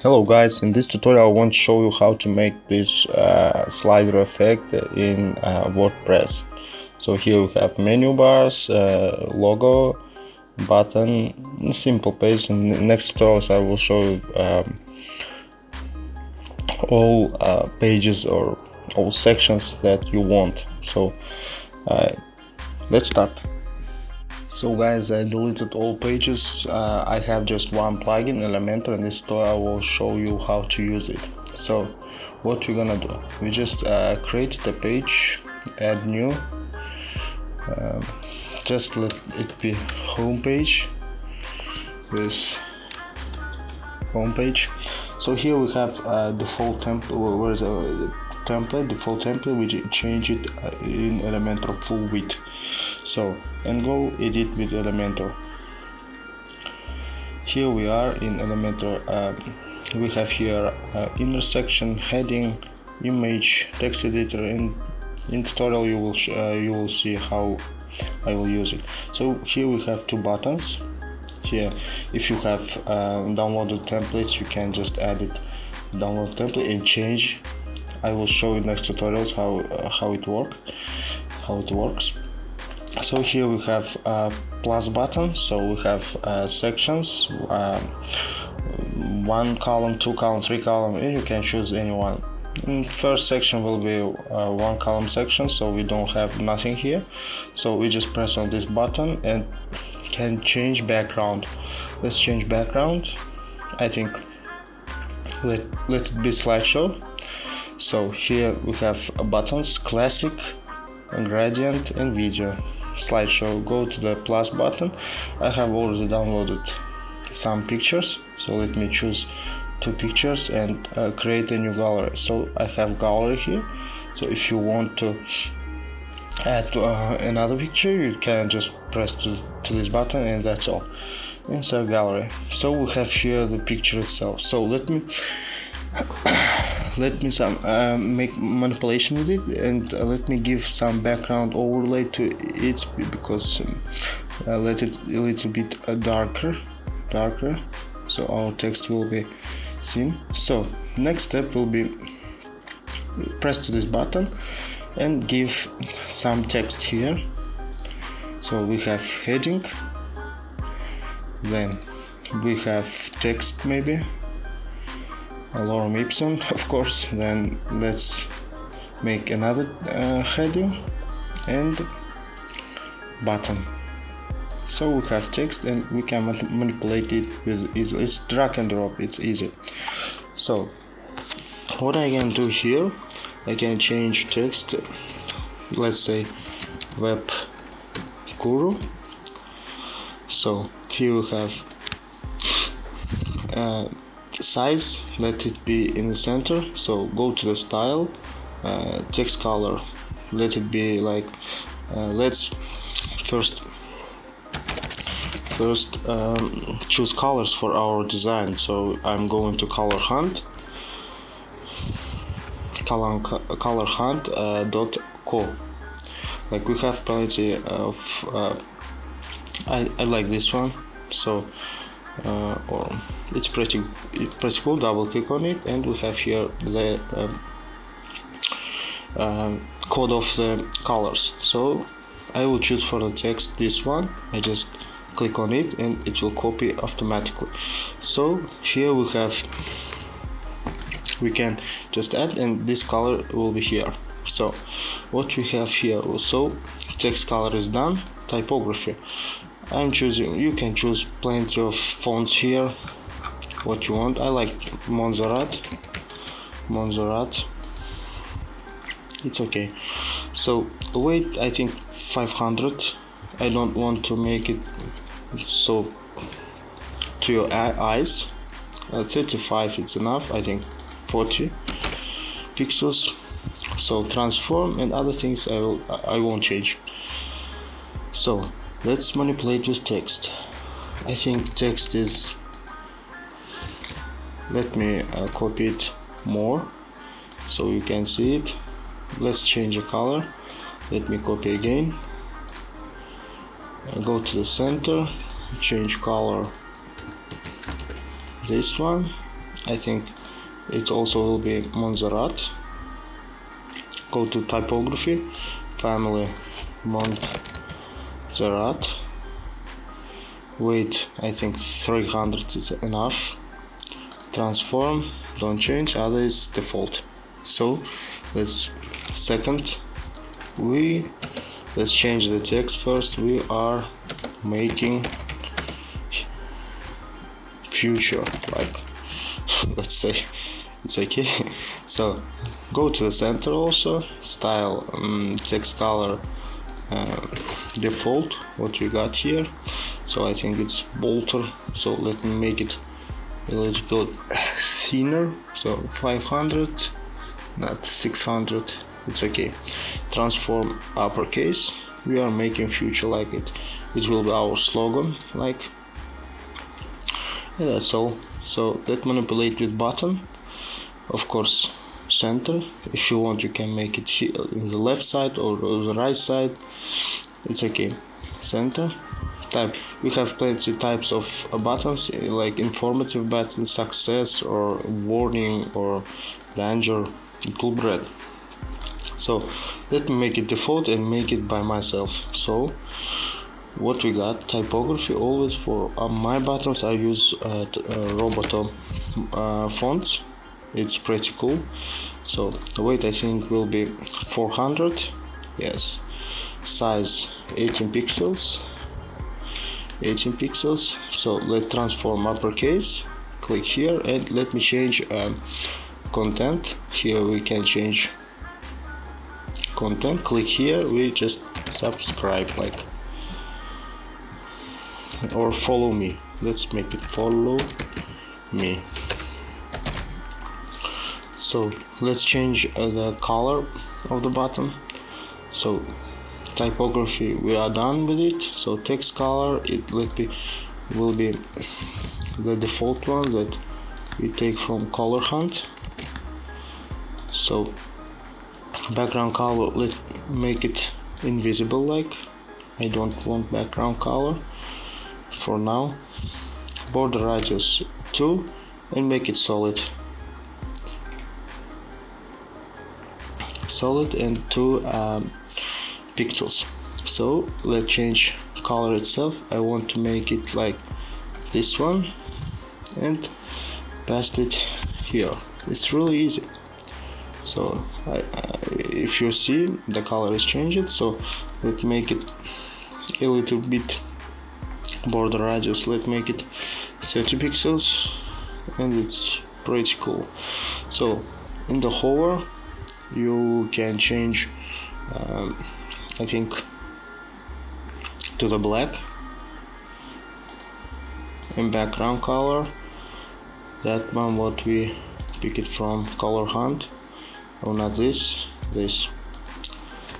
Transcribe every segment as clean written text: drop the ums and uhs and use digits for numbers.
Hello guys, in this tutorial I want to show you how to make this slider effect in WordPress. So here we have menu bars, logo, button, simple page. In the next tutorials I will show you all pages or all sections that you want. So let's start. So guys, I deleted all pages. I have just one plugin, Elementor. In this tutorial I will show you how to use it. So what we're gonna do, we just create the page, add new, just let it be home page with home page. So here we have default template. Where is the template? Default template. We change it in Elementor full width. So and go edit with Elementor. Here we are in Elementor. We have here intersection, heading, image, text editor. In tutorial you will see how I will use it. So here we have two buttons. Here, if you have downloaded templates, you can just add it, download template and change. I will show in next tutorials how it works. So here we have plus button. So we have sections, one column, two column, three column, and you can choose any one. First section will be one column section, so we don't have nothing here. So we just press on this button and can change background. Let's change background. I think let it be slideshow. So here we have buttons, classic, gradient and video. Slideshow, go to the plus button. I have already downloaded some pictures, so let me choose two pictures and create a new gallery. So I have gallery here, so if you want to add another picture, you can just press to this button and that's all. Insert gallery. So we have here the picture itself. So let me make manipulation with it, and let me give some background overlay to it, because let it a little bit darker, so our text will be seen. So next step will be press to this button and give some text here. So we have heading, then we have text, maybe lorem ipsum, of course. Then let's make another heading and button. So we have text and we can manipulate it with easy. It's drag and drop, it's easy. So what I can do here, I can change text, let's say web guru. So here we have size, let it be in the center. So go to the style, text color, let it be like let's first choose colors for our design. So I'm going to color hunt .co. like we have plenty of I like this one. So or it's pretty cool. Double click on it and we have here the code of the colors. So I will choose for the text this one. I just click on it and it will copy automatically. So here we can just add, and this color will be here. So what we have here, so text color is done. Typography, I'm choosing, you can choose plenty of fonts here, what you want. I like Montserrat, it's okay. So weight, I think 500. I don't want to make it so to your eyes. 35 it's enough, I think 40 pixels. So transform and other things I won't change. So let's manipulate with text. I think text is, let me copy it more so you can see it. Let's change the color. Let me copy again, go to the center, change color this one, I think it also will be Montserrat. Go to typography, family, Montserrat. Weight, I think 300 is enough. Transform, don't change, other is default. So let's let's change the text first. We are making future, like let's say it's okay. So go to the center also, style, text color, default, what we got here. So I think it's bolder, so let me make it a little bit thinner, so 500, not 600, it's okay. Transform uppercase, we are making future, like it will be our slogan, like, yeah, that's all. So let's manipulate with button, of course center. If you want, you can make it here in the left side or the right side, it's okay. Center. Type, we have plenty types of buttons, like informative button, success or warning or danger, it will be red. So let me make it default and make it by myself. So what we got, typography, always for my buttons I use Roboto fonts, it's pretty cool. So the weight I think will be 400, yes. Size 18 pixels. So let's transform uppercase, click here, and let me change content. Here we can change content, click here, we just subscribe, like, or follow me. Let's make it follow me. So let's change the color of the button. So typography, we are done with it. So text color, it will be the default one that we take from color hunt. So background color, let's make it invisible, like I don't want background color for now. Border radius 2 and make it solid and 2 pixels. So let's change color itself. I want to make it like this one and paste it here. It's really easy. So if you see, the color is changed. So let's make it a little bit border radius, let's make it 30 pixels, and it's pretty cool. So in the hover you can change I think to the black, and background color, that one what we pick it from color hunt, or not this.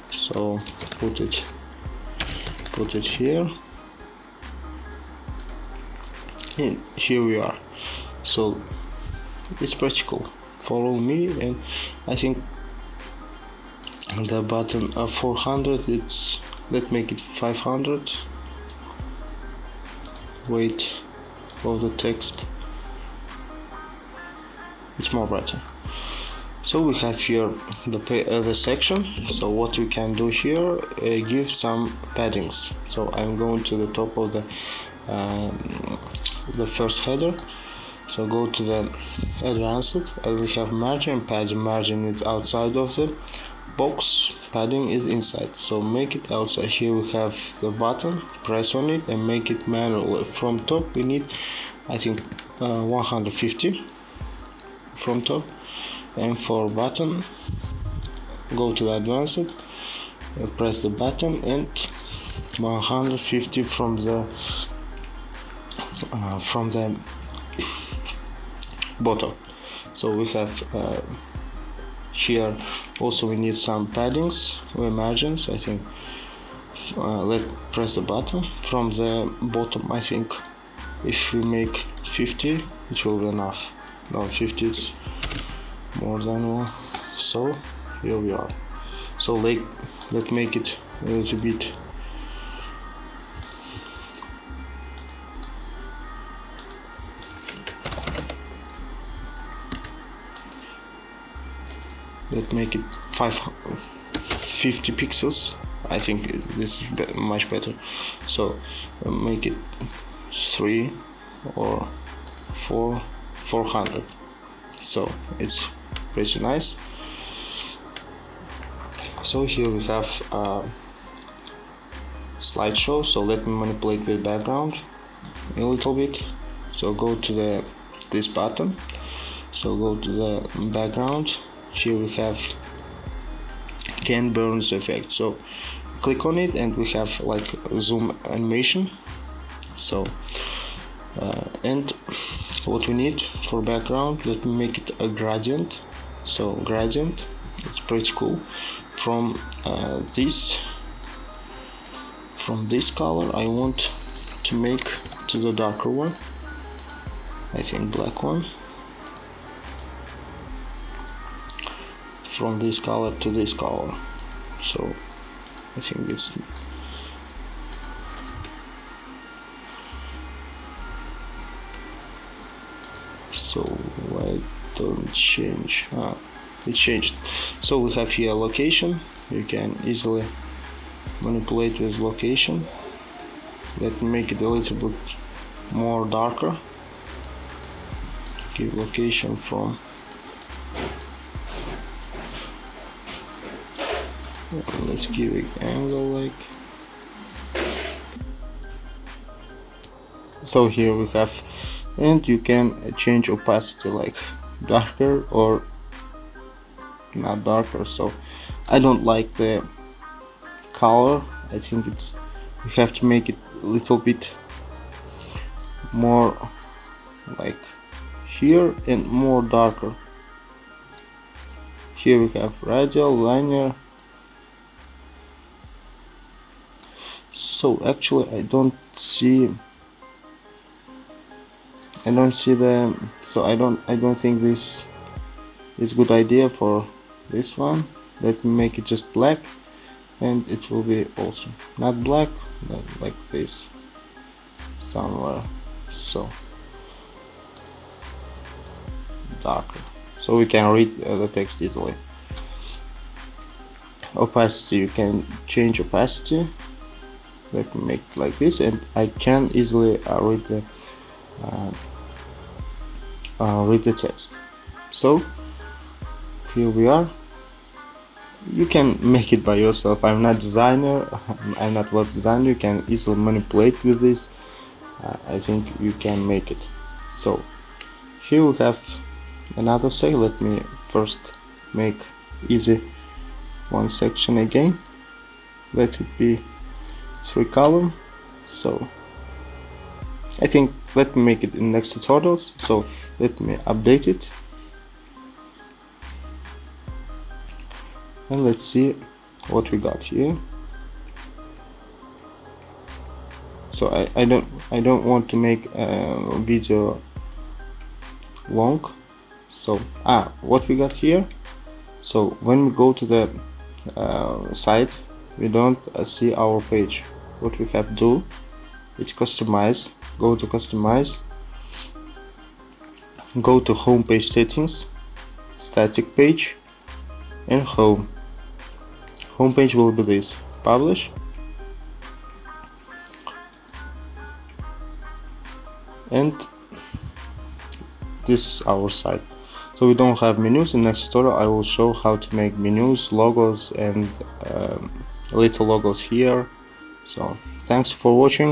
So put it here, and here we are. So it's pretty cool. Follow me, and I think the button 400, it's, let's make it 500. Weight of the text, it's more brighter. So we have here the section. So what we can do here, give some paddings. So I'm going to the top of the first header. So go to the advanced, and we have margin and padding. Margin is outside of the box, padding is inside. So make it outside. Here we have the button, press on it and make it manual. From top we need, I think 150 from top. And for button, go to the advanced, press the button, and 150 from the bottom. So we have here also we need some paddings or margins. I think let's press the button from the bottom. I think if we make 50 it will be enough. No, 50 is more than one. So here we are. So let's make it a little bit let's make it 550 pixels. I think this is much better. So make it 3 or 400. So it's pretty nice. So here we have slideshow. So let me manipulate with background a little bit. So go to this button. So go to the background. Here we have can burns effect. So click on it and we have like zoom animation. So and what we need for background, let me make it a gradient. So gradient, it's pretty cool. From this color I want to make to the darker one, I think black one. From this color to this color, so I think it's so why don't change? It changed. So we have here location. You can easily manipulate with location. Let me make it a little bit more darker. Give location from let's give it angle like so. Here we have, and you can change opacity like darker or not darker. So I don't like the color. I think it's you have to make it a little bit more like here and more darker. Here we have radial, linear. So actually I don't see the, so I don't think this is good idea for this one. Let me make it just black, and it will be also not black, but like this somewhere, so darker, so we can read the text easily. Opacity, you can change opacity. Let me make it like this, and I can easily read the text. So here we are. You can make it by yourself. I'm not designer. I'm not web designer. You can easily manipulate with this. I think you can make it. So here we have another section. Let me first make easy one section again. Let it be 3 column. So I think let me make it in next tutorials. So let me update it, and let's see what we got here. So I don't want to make a video long. So what we got here. So when we go to the site, we don't see our page. What we have to do, it's customize. Go to customize, go to home page settings, static page, and home. Home page will be this, publish, and this is our site. So we don't have menus. In next tutorial I will show how to make menus, logos, and little logos here. So thanks for watching.